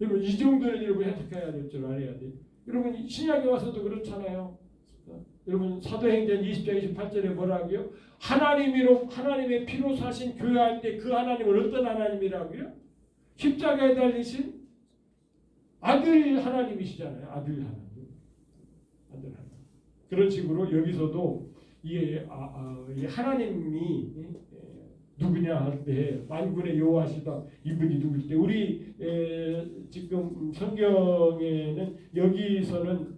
Speaker 1: 여러분 이 정도는 여러분 해석해야 될 줄 알아야 돼. 여러분 신약에 와서도 그렇잖아요. 여러분 사도행전 20장 28절에 뭐라고요? 하나님의 피로 사신 교회할 때 그 하나님은 어떤 하나님이라고요? 십자가에 달리신 아들 하나님이시잖아요. 아들 하나님. 그런 식으로 여기서도 이 하나님이 누구냐 할 때 만군의 여호와시다 이분이 누구일 때 우리 지금 성경에는 여기서는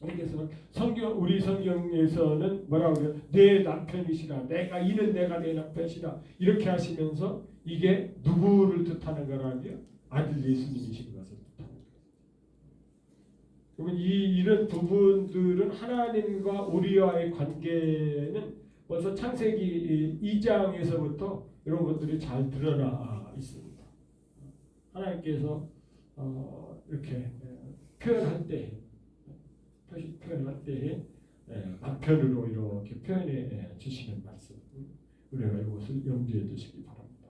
Speaker 1: 우리 성경에서는 뭐라고 해요? 내 남편이시라 이는 내가 내 남편이시라 이렇게 하시면서 이게 누구를 뜻하는 거라고요? 아들 예수님이신 것을 뜻하는 거예요. 그러면 이런 부분들은 하나님과 우리와의 관계는 벌써 창세기 2장에서부터 이런 것들이 잘 드러나 있습니다. 하나님께서 이렇게 표현할 때 남편으로 이렇게 표현해 주시는 말씀 우리가 이것을 염두에 두시기 바랍니다.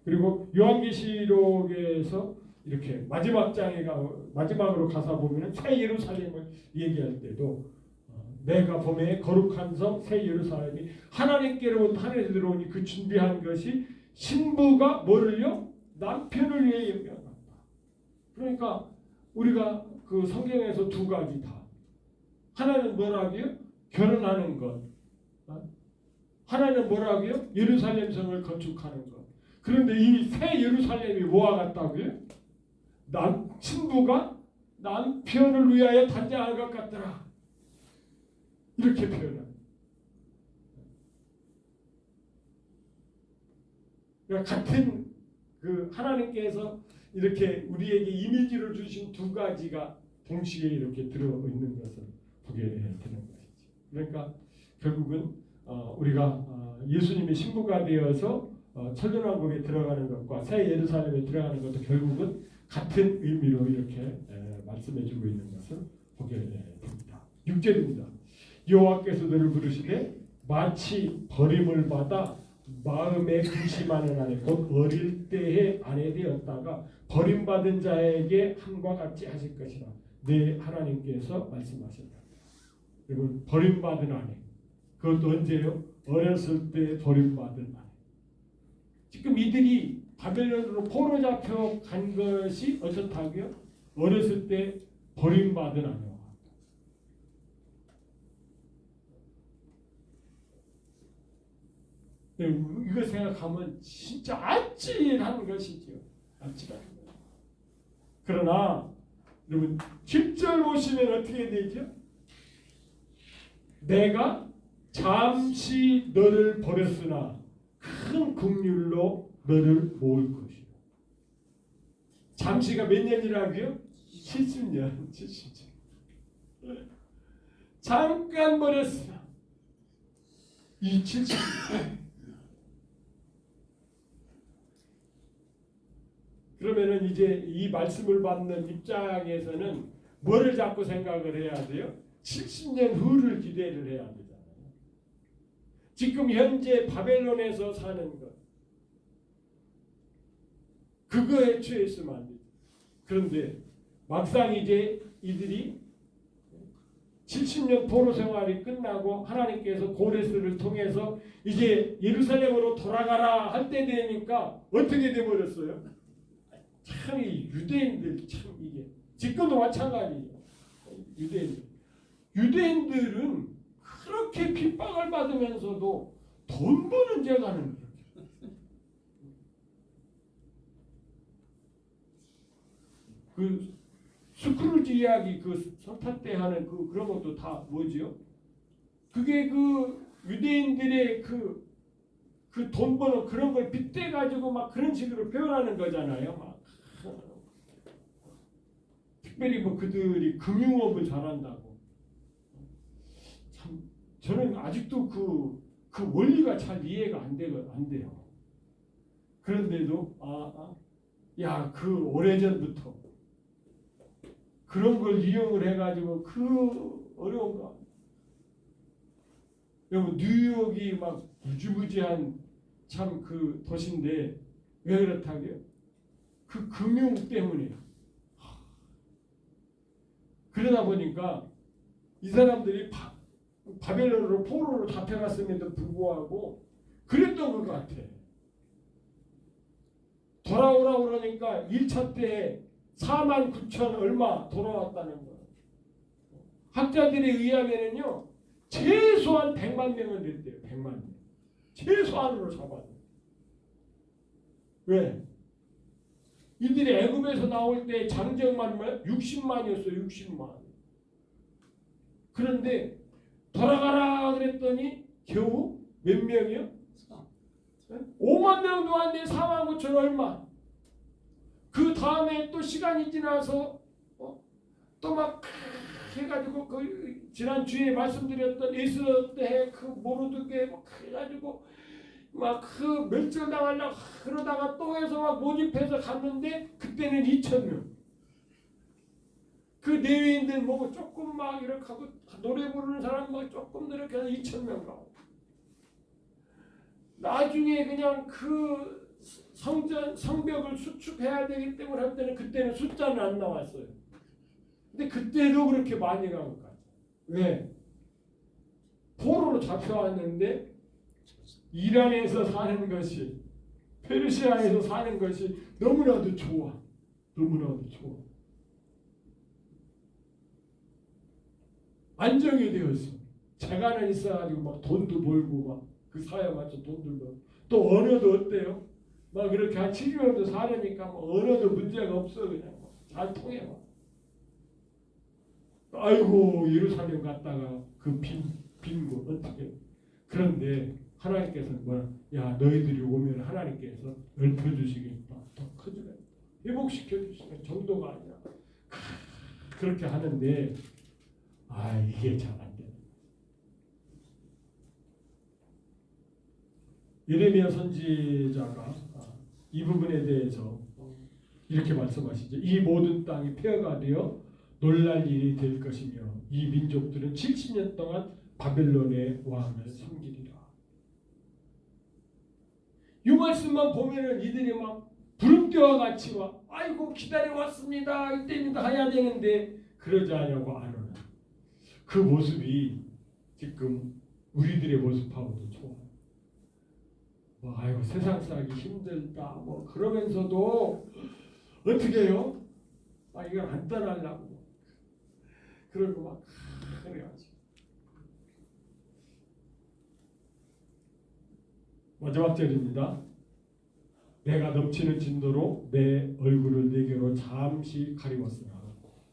Speaker 1: 그리고 요한계시록에서 이렇게 마지막으로 가서 보면은 새 예루살렘을 얘기할 때도 내가 봄에 거룩한 성 새 예루살렘이 하나님께로부터 하늘에서 들어오니 그 준비한 것이 신부가 뭐를요? 남편을 위해 연명한다. 그러니까 우리가 그 성경에서 두 가지 다 하나는 뭐라고요? 결혼하는 것. 하나는 뭐라고요? 예루살렘 성을 건축하는 것. 그런데 이 새 예루살렘이 뭐와 같다고요? 신부가 남편을 위하여 단장할 것 같더라. 이렇게 표현합니다. 그러니까 같은 그 하나님께서 이렇게 우리에게 이미지를 주신 두 가지가 동시에 이렇게 들어있는 것을 보게 되는 것이죠. 그러니까 결국은 우리가 예수님의 신부가 되어서 천년왕국에 들어가는 것과 새 예루살렘에 들어가는 것도 결국은 같은 의미로 이렇게 말씀해주고 있는 것을 보게 됩니다. 6절입니다. 여호와께서 너를 부르시되 마치 버림을 받아 마음에 근심하는 아내 곧 어릴 때의 아내 되었다가 버림받은 자에게 함과 같이 하실 것이라 내 하나님께서 말씀하셨다. 그리고 버림받은 아내 그것도 언제요? 어렸을 때 버림받은 아내. 지금 이들이 바벨론으로 포로 잡혀 간 것이 어떻다고요? 어렸을 때 버림받은 아내와 이거 생각하면 진짜 아찔한 것이죠. 아찔한 것. 그러나 여러분 10절 보시면 어떻게 되죠? 내가 잠시 너를 버렸으나 큰 긍휼로 너를 모을 것이요. 잠시가 몇 년이라고요? 70년. 잠깐 버렸으나 이 70년 그러면은 이제 이 말씀을 받는 입장에서는 뭐를 자꾸 생각을 해야 돼요? 70년 후를 기대를 해야 되잖아요. 지금 현재 바벨론에서 사는 것 그거에 취했으면 안 돼요. 그런데 막상 이제 이들이 70년 포로 생활이 끝나고 하나님께서 고레스를 통해서 이제 예루살렘으로 돌아가라 할 때 되니까 어떻게 돼버렸어요? 참 이 유대인들 참 이게 지금도 마찬가지예요. 유대인들은 그렇게 핍박을 받으면서도 돈 버는 재간은 그 스크루지 이야기 그 성탄 때 하는 그런 것도 다 뭐지요? 그게 그 유대인들의 그 돈 버는 그런 걸 빗대 가지고 막 그런 식으로 표현하는 거잖아요. 막 특별히 뭐 그들이 금융업을 잘한다고. 참 저는 아직도 그 원리가 잘 이해가 안 돼요. 그런데도 야 그 오래전부터 그런 걸 이용을 해가지고 그 어려운 거. 여러분 뉴욕이 막 무지무지한 참 그 도시인데 왜 그렇다고요? 그 금융 때문에. 그러다 보니까 이 사람들이 바벨론으로 포로로 잡혀갔음에도 불구하고 그랬던 것 같아. 돌아오라고 그러니까 1차 때 49,000 얼마 돌아왔다는 거예요. 학자들에 의하면은요 최소한 100만 명은 됐대요. 100만 명. 최소한으로 잡아요. 왜? 이들이 애굽에서 나올 때 장정만 60만이었어요. 60만. 그런데 돌아가라 그랬더니 겨우 몇 명이요? 5만 명도 안 돼. 49,000 얼마. 그 다음에 또 시간이 지나서 또 막 해가지고 그 지난 주에 말씀드렸던 에스더 때 그 모르드게 막 해가지고 막 그 멸절당하려고 그러다가 또 해서 막 모집해서 갔는데 그때는 2,000명. 그 레위인들 뭐 조금 막 이렇게 하고 노래 부르는 사람 막 조금 이렇게 해서 2,000명 가고. 나중에 그냥 그 성벽을 수축해야 되기 때문에 할 때는 그때는 숫자는 안 나왔어요. 근데 그때도 그렇게 많이 간 것 같아요. 왜? 포로로 잡혀왔는데 이란에서 사는 것이 페르시아에서 사는 것이 너무나도 좋아. 너무나도 좋아. 안정이 되어 있어. 재간은 있어가지고 막 돈도 벌고 막 그 사회 맞춰 돈도 벌고 또 언어도 어때요? 막 그렇게 한 7개월도 살으니까 뭐 언어도 문제가 없어. 그냥 잘 통해. 막. 아이고 예루살렘 갔다가 그 빈 곳 어떻게. 그런데 하나님께서는 뭐야? 야 너희들이 오면 하나님께서 넓혀주시겠다. 더 커지겠다. 회복시켜주시는 정도가 아니라 그렇게 하는데 이게 잘 안 돼. 예레미야 선지자가 이 부분에 대해서 이렇게 말씀하시죠. 이 모든 땅이 폐허가 되어 놀랄 일이 될 것이며 이 민족들은 70년 동안 바벨론의 왕을 섬기리라. 이 말씀만 보면은 이들이 막 부름대와 같이 막 아이고 기다려왔습니다. 이때입니다 해야 되는데 그러지 않냐고 안 오는 그 모습이 지금 우리들의 모습하고도 좋아. 뭐 아이고 세상 살기 힘들다 뭐 그러면서도 어떻게 해요? 이걸 안 떠나려고 그러고 막 그래가지고 마지막 절입니다. 내가 넘치는 진노로 내 얼굴을 내게로 잠시 가리웠으나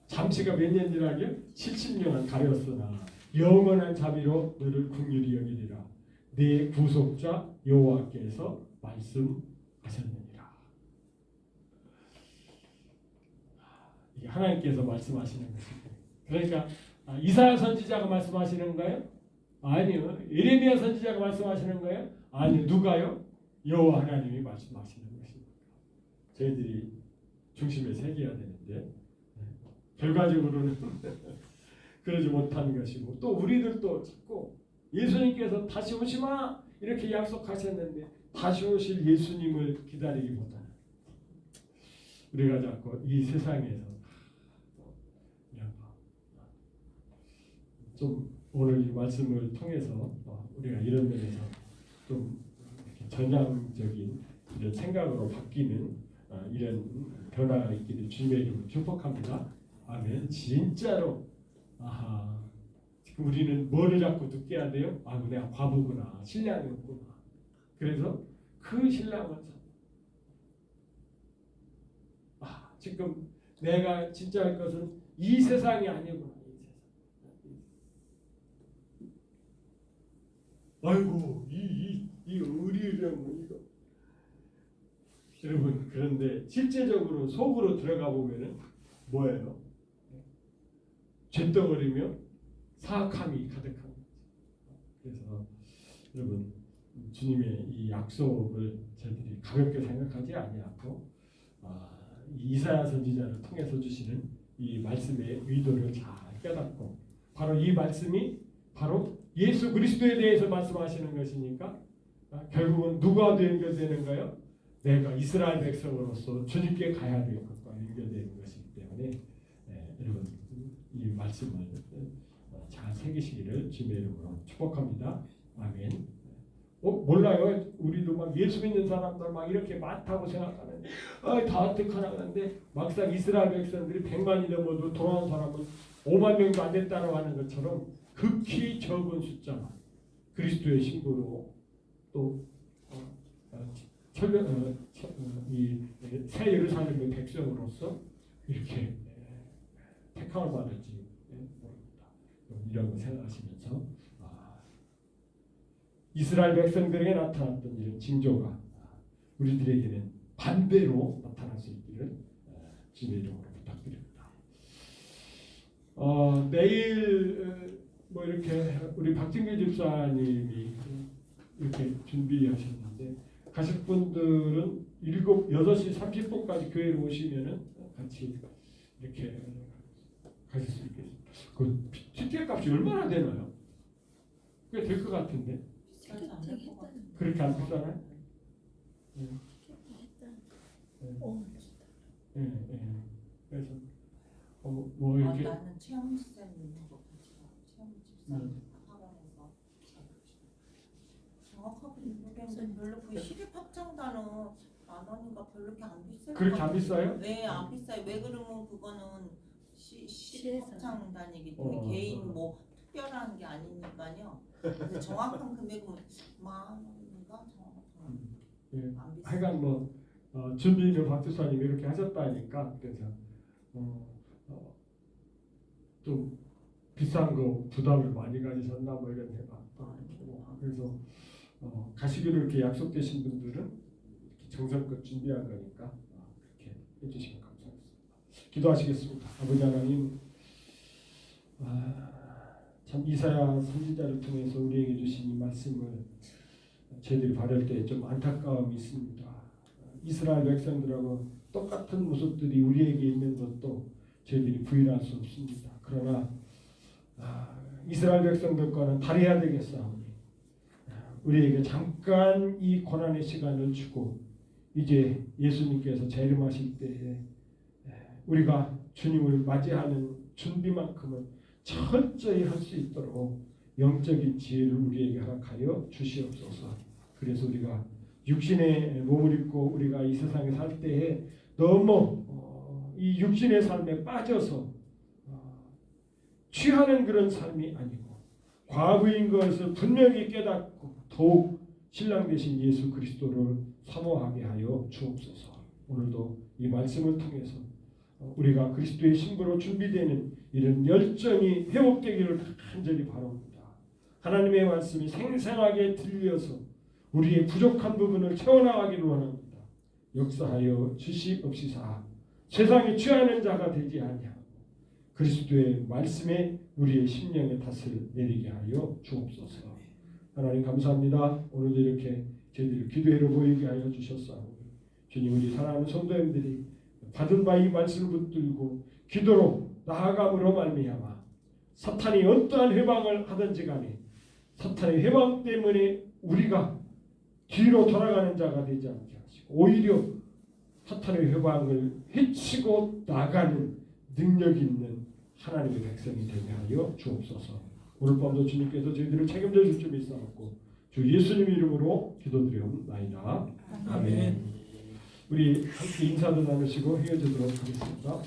Speaker 1: 잠시가 몇 년이라고요? 70년을 가렸으나 영원한 자비로 너를 긍휼히 여기리라. 네 구속자 여호와께서 말씀하셨느니라. 이게 하나님께서 말씀하시는 것입니다. 그러니까
Speaker 2: 이사야 선지자가 말씀하시는 거예요? 아니요. 예레미야 선지자가 말씀하시는 거예요? 아니요. 누가요? 여호와 하나님이 말씀하시는 것입니다. 저희들이 중심에 새겨야 되는데 결과적으로는 그러지 못한 것이고, 또 우리들도 자꾸 예수님께서 다시 오시마 이렇게 약속하셨는데 다시 오실 예수님을 기다리기보다는 우리가 자꾸 이 세상에서 좀 오늘 이 말씀을 통해서 우리가 이런 면에서 좀 전향적인 이런 생각으로 바뀌는 이런 변화가 있기를 주님의 이름으로 축복합니다. 아멘. 진짜로 지금 우리는 뭐를 자꾸 듣게 해야 돼요? 내가 과부구나, 신랑이 없구나. 그래서 그 신랑은 지금 내가 진짜 할 것은 이 세상이 아니구나. 아이고 이 의리령 이거. 여러분, 그런데 실제적으로 속으로 들어가 보면은 뭐예요? 죄덩어리며 사악함이 가득한 거죠. 그래서 여러분, 주님의 이 약속을 저희들이 가볍게 생각하지 아니하고 이사야 선지자를 통해서 주시는 이 말씀의 의도를 잘 깨닫고, 바로 이 말씀이 바로 예수 그리스도에 대해서 말씀하시는 것이니까 결국은 누가 연결되는가요? 내가 이스라엘 백성으로서 주님께 가야 될 것과 연결되는 것이기 때문에 여러분, 이 말씀을 잘 새기시기를 주님의 이름으로 축복합니다. 아멘. 몰라요. 우리도 막 예수 믿는 사람들 막 이렇게 많다고 생각하는데 다 어떡하나 하는데 막상 이스라엘 백성들이 100만이 넘어도 돌아온 사람은 5만 명도 안 됐다고 하는 것처럼 극히 적은 숫자만 그리스도의 신부로 또 이 새 예루살렘의 백성으로서 이렇게 택함을 받을지 모릅니다. 이런 거 생각하시면서 이스라엘 백성들에게 나타났던 이런 징조가 우리들에게는 반대로 나타날 수 있기를 주님의 이름으로 부탁드립니다. 내일 뭐 이렇게 우리 박진규 집사님이 이렇게 준비하셨는데, 가실 분들은 6시 30분까지 교회로 오시면은 같이 이렇게 가실 수 있겠습니다. 그 티켓 값이 얼마나 되나요? 꽤 될 것 같은데. 그렇게 안 비싸나요? 그래서 뭐 이렇게
Speaker 3: 나는 체험 집사님 있는 거 같이 가. 체험 집사님 학원에서 정확하게 모르겠는데 별로 그 시립 합창단은 10,000원인가 별로 이렇게 안 비싸요.
Speaker 2: 그렇게 안 비싸요?
Speaker 3: 네, 안 비싸요. 왜 그러면 그거는 시립 합창단이기 때문에 개인 뭐 특별한 게 아니니까요. 근데 정확한 금액은 10,000원인가 정확한. 안 비싸요.
Speaker 2: 하여간 뭐 준비는 박주사님 이렇게 하셨다니까, 그래서 좀 비싼 거 부담을 많이 가지셨나 뭐 이런 생각. 그래서 가시기로 이렇게 약속되신 분들은 이렇게 정성껏 준비한 거니까 그렇게 해주시면 감사하겠습니다. 기도하시겠습니다. 아버지 하나님, 참 이사야 선지자를 통해서 우리에게 주신 이 말씀을 저희들이 받을 때 좀 안타까움이 있습니다. 이스라엘 백성들하고 똑같은 모습들이 우리에게 있는 것도 저희들이 부인할 수 없습니다. 그러나 이스라엘 백성들과는 다르야 되겠사오니 우리에게 잠깐 이 고난의 시간을 주고 이제 예수님께서 재림하실 때에 우리가 주님을 맞이하는 준비만큼은 철저히 할 수 있도록 영적인 지혜를 우리에게 허락하여 주시옵소서. 그래서 우리가 육신의 몸을 입고 우리가 이 세상에 살 때에 너무 이 육신의 삶에 빠져서 취하는 그런 삶이 아니고 과부인 것을 분명히 깨닫고 더욱 신랑 되신 예수 그리스도를 사모하게 하여 주옵소서. 오늘도 이 말씀을 통해서 우리가 그리스도의 신부로 준비되는 이런 열정이 회복되기를 간절히 바랍니다. 하나님의 말씀이 생생하게 들려서 우리의 부족한 부분을 채워나가기를 원합니다. 역사하여 주시옵시사. 세상에 취하는 자가 되지 아니하고 그리스도의 말씀에 우리의 심령의 탓을 내리게 하여 주옵소서. 하나님 감사합니다. 오늘도 이렇게 저희들 기도회로 모이게 하여 주셨사오니 주님, 우리 사랑하는 성도님들이 받은 바 이 말씀을 붙들고 기도로 나아감으로 말미암아 사탄이 어떠한 회방을 하든지 간에 사탄의 회방 때문에 우리가 뒤로 돌아가는 자가 되지 않게 하시고 오히려 사탄의 회방을 해치고 나가는 능력 있는 하나님의 백성이 되게 하여 주옵소서. 오늘 밤도 주님께서 저희들을 책임져 줄 줄 믿사옵고 주 예수님 이름으로 기도드리옵나이다. 아멘. 우리 함께 인사도 나누시고 헤어지도록 하겠습니다.